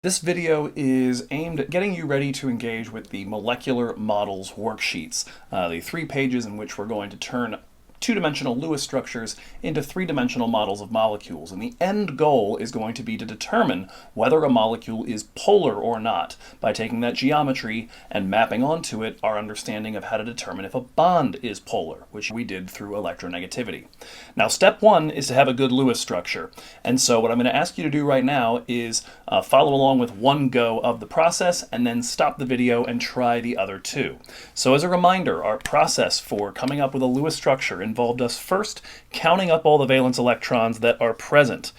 This video is aimed at getting you ready to engage with the molecular models worksheets, the 3 pages in which we're going to turn two-dimensional Lewis structures into three-dimensional models of molecules. And the end goal is going to be to determine whether a molecule is polar or not by taking that geometry and mapping onto it our understanding of how to determine if a bond is polar, which we did through electronegativity. Now, step 1 is to have a good Lewis structure. And so what I'm going to ask you to do right now is follow along with one go of the process and then stop the video and try the other 2. So as a reminder, our process for coming up with a Lewis structure involved us first counting up all the valence electrons that are present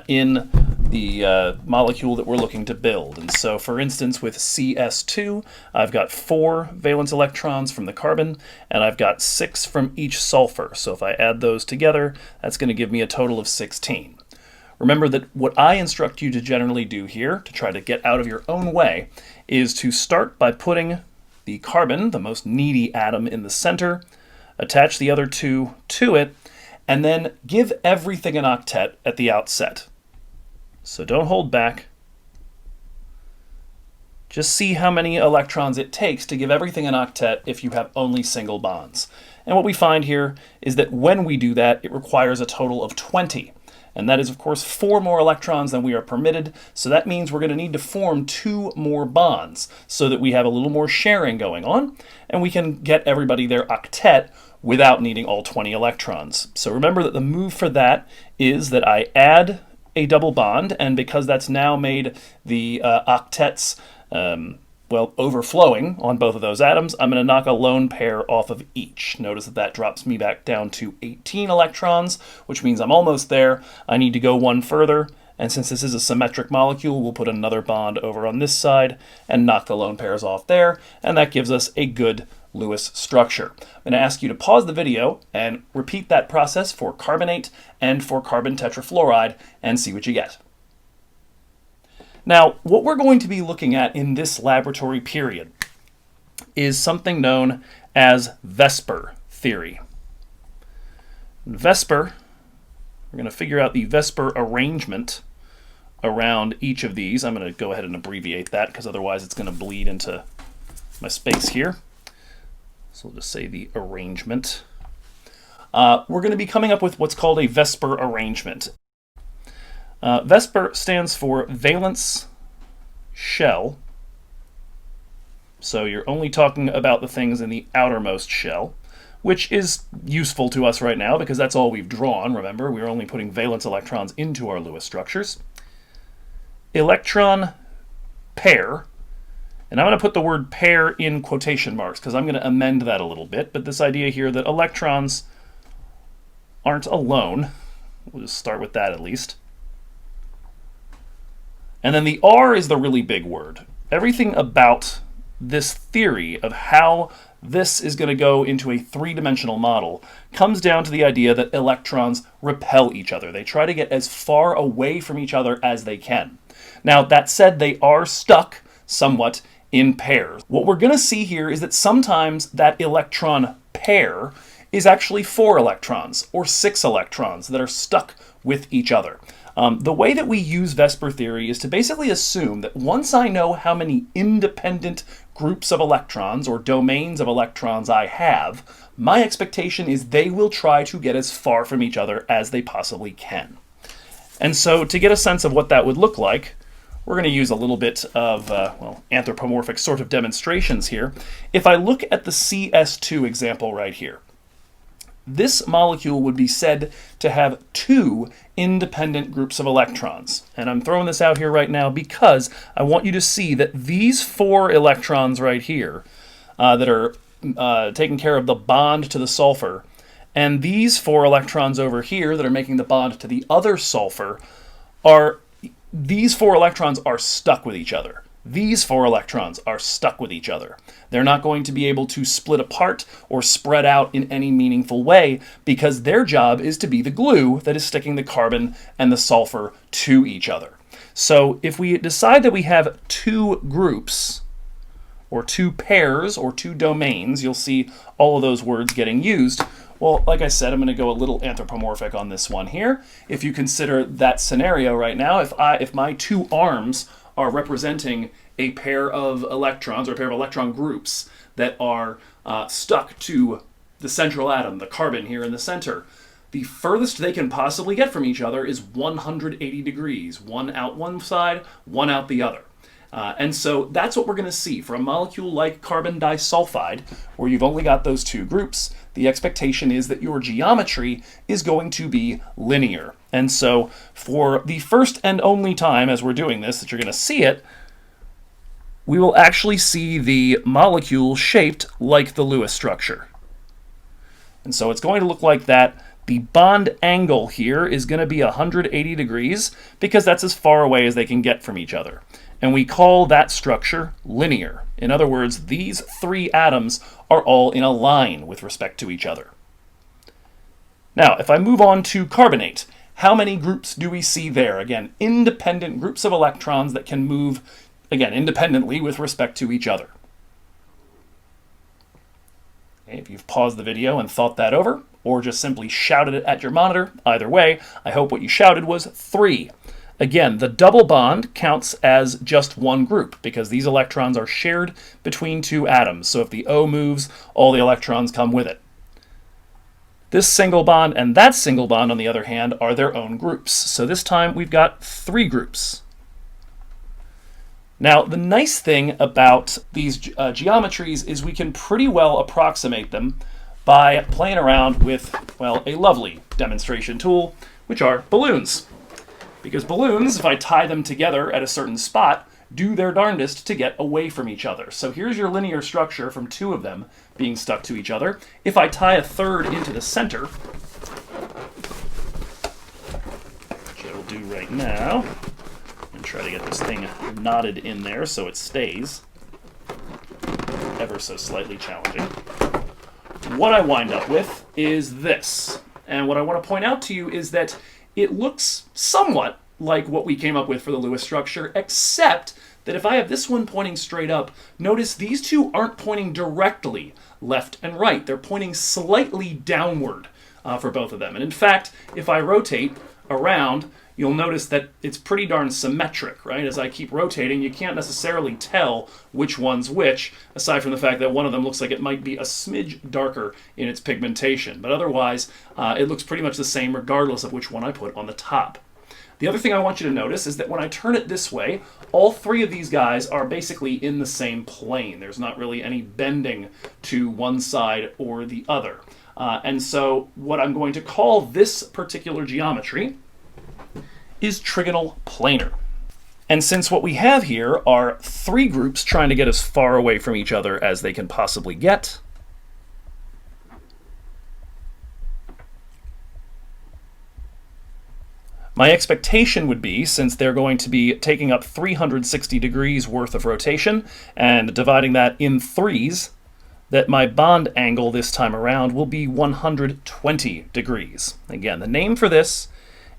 in the molecule that we're looking to build. And so, for instance, with CS2, I've got 4 valence electrons from the carbon, and I've got 6 from each sulfur. So if I add those together, that's going to give me a total of 16. Remember that what I instruct you to generally do here, to try to get out of your own way, is to start by putting the carbon, the most needy atom, in the center, attach the other 2 to it, and then give everything an octet at the outset. So don't hold back. Just see how many electrons it takes to give everything an octet if you have only single bonds. And what we find here is that when we do that, it requires a total of 20. And that is, of course, 4 more electrons than we are permitted. So that means we're going to need to form 2 more bonds so that we have a little more sharing going on, and we can get everybody their octet without needing all 20 electrons. So remember that the move for that is that I add a double bond, and because that's now made the octets overflowing on both of those atoms, I'm going to knock a lone pair off of each. Notice that that drops me back down to 18 electrons, which means I'm almost there. I need to go one further, and since this is a symmetric molecule, we'll put another bond over on this side and knock the lone pairs off there, and that gives us a good Lewis structure. I'm going to ask you to pause the video and repeat that process for carbonate and for carbon tetrafluoride and see what you get. Now, what we're going to be looking at in this laboratory period is something known as VSEPR theory. VSEPR, we're going to figure out the VSEPR arrangement around each of these. I'm going to go ahead and abbreviate that because otherwise it's going to bleed into my space here. So we'll just say the arrangement. We're going to be coming up with what's called a VSEPR arrangement. VSEPR stands for valence shell. So you're only talking about the things in the outermost shell, which is useful to us right now because that's all we've drawn. Remember, we're only putting valence electrons into our Lewis structures. Electron pair. And I'm going to put the word pair in quotation marks because I'm going to amend that a little bit. But this idea here that electrons aren't alone, we'll just start with that at least. And then the R is the really big word. Everything about this theory of how this is going to go into a three-dimensional model comes down to the idea that electrons repel each other. They try to get as far away from each other as they can. Now, that said, they are stuck somewhat in pairs. What we're going to see here is that sometimes that electron pair is actually 4 electrons or 6 electrons that are stuck with each other. The way that we use VSEPR theory is to basically assume that once I know how many independent groups of electrons or domains of electrons I have, my expectation is they will try to get as far from each other as they possibly can. And so to get a sense of what that would look like, we're going to use a little bit of anthropomorphic sort of demonstrations here. If I look at the CS2 example right here, this molecule would be said to have 2 independent groups of electrons. And I'm throwing this out here right now because I want you to see that these 4 electrons right here that are taking care of the bond to the sulfur, and these 4 electrons over here that are making the bond to the other sulfur, these 4 electrons are stuck with each other. These 4 electrons are stuck with each other. They're not going to be able to split apart or spread out in any meaningful way because their job is to be the glue that is sticking the carbon and the sulfur to each other. So if we decide that we have 2 groups, or 2 pairs, or 2 domains, you'll see all of those words getting used. Well, like I said, I'm going to go a little anthropomorphic on this one here. If you consider that scenario right now, if my 2 arms are representing a pair of electrons or a pair of electron groups that are stuck to the central atom, the carbon here in the center. The furthest they can possibly get from each other is 180 degrees, one out one side, one out the other. And so that's what we're going to see for a molecule like carbon disulfide, where you've only got those two groups. The expectation is that your geometry is going to be linear. And so for the first and only time as we're doing this that you're going to see it, we will actually see the molecule shaped like the Lewis structure. And so it's going to look like that. The bond angle here is going to be 180 degrees because that's as far away as they can get from each other. And we call that structure linear. In other words, these three atoms are all in a line with respect to each other. Now, if I move on to carbonate, how many groups do we see there? Again, independent groups of electrons that can move, again, independently with respect to each other. Okay, if you've paused the video and thought that over, or just simply shouted it at your monitor, either way, I hope what you shouted was 3. Again, the double bond counts as just one group because these electrons are shared between two atoms. So if the O moves, all the electrons come with it. This single bond and that single bond, on the other hand, are their own groups. So this time we've got 3 groups. Now, the nice thing about these geometries is we can pretty well approximate them by playing around with, well, a lovely demonstration tool, which are balloons. Because balloons, if I tie them together at a certain spot, do their darndest to get away from each other. So here's your linear structure from 2 of them being stuck to each other. If I tie a third into the center, which I will do right now, and try to get this thing knotted in there so it stays, ever so slightly challenging, what I wind up with is this. And what I want to point out to you is that it looks somewhat like what we came up with for the Lewis structure, except that if I have this one pointing straight up, notice these two aren't pointing directly left and right. They're pointing slightly downward for both of them. And in fact, if I rotate around, you'll notice that it's pretty darn symmetric, right? As I keep rotating, you can't necessarily tell which one's which, aside from the fact that one of them looks like it might be a smidge darker in its pigmentation. But otherwise, it looks pretty much the same regardless of which one I put on the top. The other thing I want you to notice is that when I turn it this way, all 3 of these guys are basically in the same plane. There's not really any bending to one side or the other. And so what I'm going to call this particular geometry is trigonal planar. And since what we have here are 3 groups trying to get as far away from each other as they can possibly get, my expectation would be, since they're going to be taking up 360 degrees worth of rotation and dividing that in 3s, that my bond angle this time around will be 120 degrees. Again, the name for this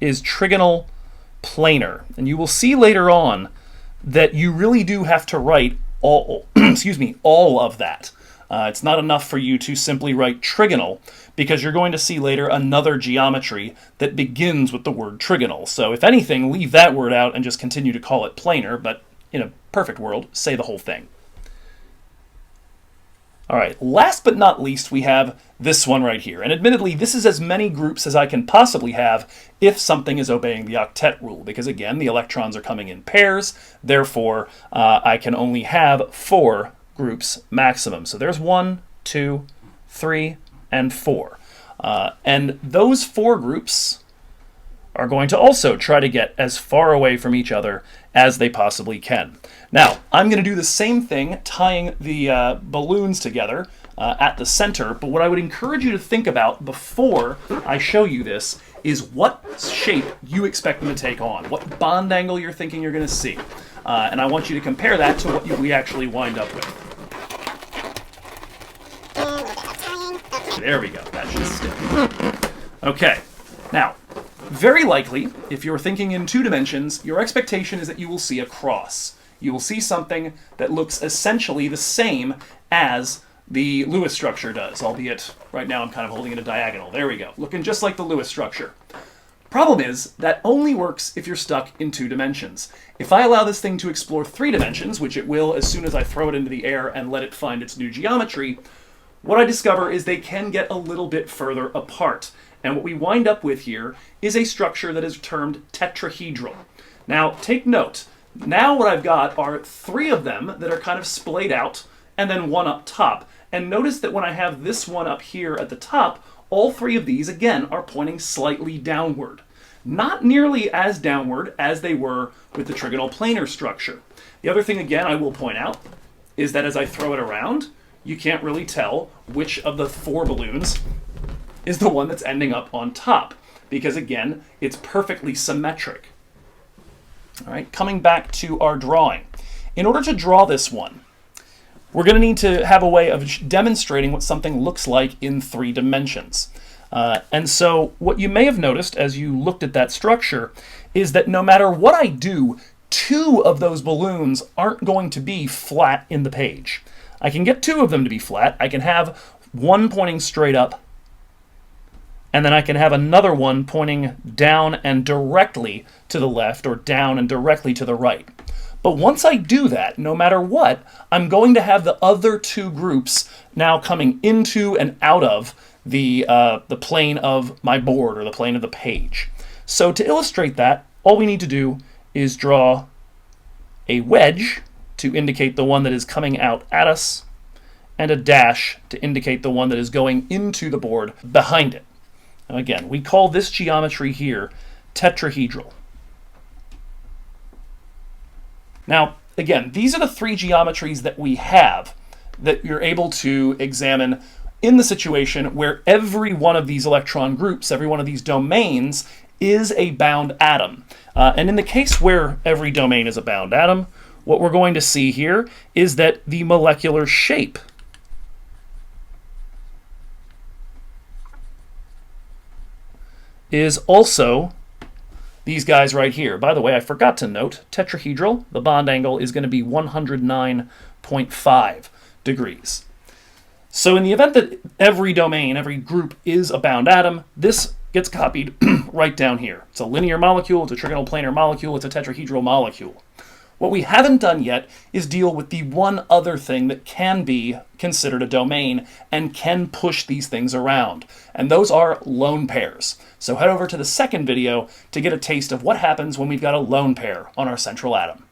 is trigonal planar. And you will see later on that you really do have to write all, all of that. It's not enough for you to simply write trigonal, because you're going to see later another geometry that begins with the word trigonal. So if anything, leave that word out and just continue to call it planar, but in a perfect world, say the whole thing. All right, last but not least, we have this one right here. And admittedly, this is as many groups as I can possibly have if something is obeying the octet rule, because again, the electrons are coming in pairs, therefore I can only have 4 groups maximum. So there's 1, 2, 3, and 4. And those 4 groups are going to also try to get as far away from each other as they possibly can. Now, I'm going to do the same thing, tying the balloons together at the center, but what I would encourage you to think about before I show you this is what shape you expect them to take on, what bond angle you're thinking you're going to see. And I want you to compare that to what we actually wind up with. There we go, that should stick. Okay, now, very likely, if you're thinking in 2 dimensions, your expectation is that you will see a cross. You will see something that looks essentially the same as the Lewis structure does, albeit right now I'm kind of holding it a diagonal. There we go, looking just like the Lewis structure. Problem is, that only works if you're stuck in 2 dimensions. If I allow this thing to explore 3 dimensions, which it will as soon as I throw it into the air and let it find its new geometry, what I discover is they can get a little bit further apart. And what we wind up with here is a structure that is termed tetrahedral. Now, take note. Now what I've got are 3 of them that are kind of splayed out, and then 1 up top. And notice that when I have this one up here at the top, all 3 of these, again, are pointing slightly downward. Not nearly as downward as they were with the trigonal planar structure. The other thing, again, I will point out is that as I throw it around, you can't really tell which of the 4 balloons is the one that's ending up on top, because, again, it's perfectly symmetric. All right, coming back to our drawing. In order to draw this one, we're going to need to have a way of demonstrating what something looks like in 3 dimensions. And so what you may have noticed as you looked at that structure is that no matter what I do, 2 of those balloons aren't going to be flat in the page. I can get 2 of them to be flat. I can have one pointing straight up, and then I can have another one pointing down and directly to the left, or down and directly to the right. But once I do that, no matter what, I'm going to have the other 2 groups now coming into and out of the plane of my board, or the plane of the page. So to illustrate that, all we need to do is draw a wedge to indicate the one that is coming out at us, and a dash to indicate the one that is going into the board behind it. Now again, we call this geometry here tetrahedral. Now, again, these are the 3 geometries that we have that you're able to examine in the situation where every one of these electron groups, every one of these domains, is a bound atom. And in the case where every domain is a bound atom, what we're going to see here is that the molecular shape is also these guys right here. By the way, I forgot to note, tetrahedral, the bond angle is going to be 109.5 degrees. So in the event that every domain, every group is a bound atom, this gets copied right down here. It's a linear molecule, it's a trigonal planar molecule, it's a tetrahedral molecule. What we haven't done yet is deal with the one other thing that can be considered a domain and can push these things around, and those are lone pairs. So head over to the second video to get a taste of what happens when we've got a lone pair on our central atom.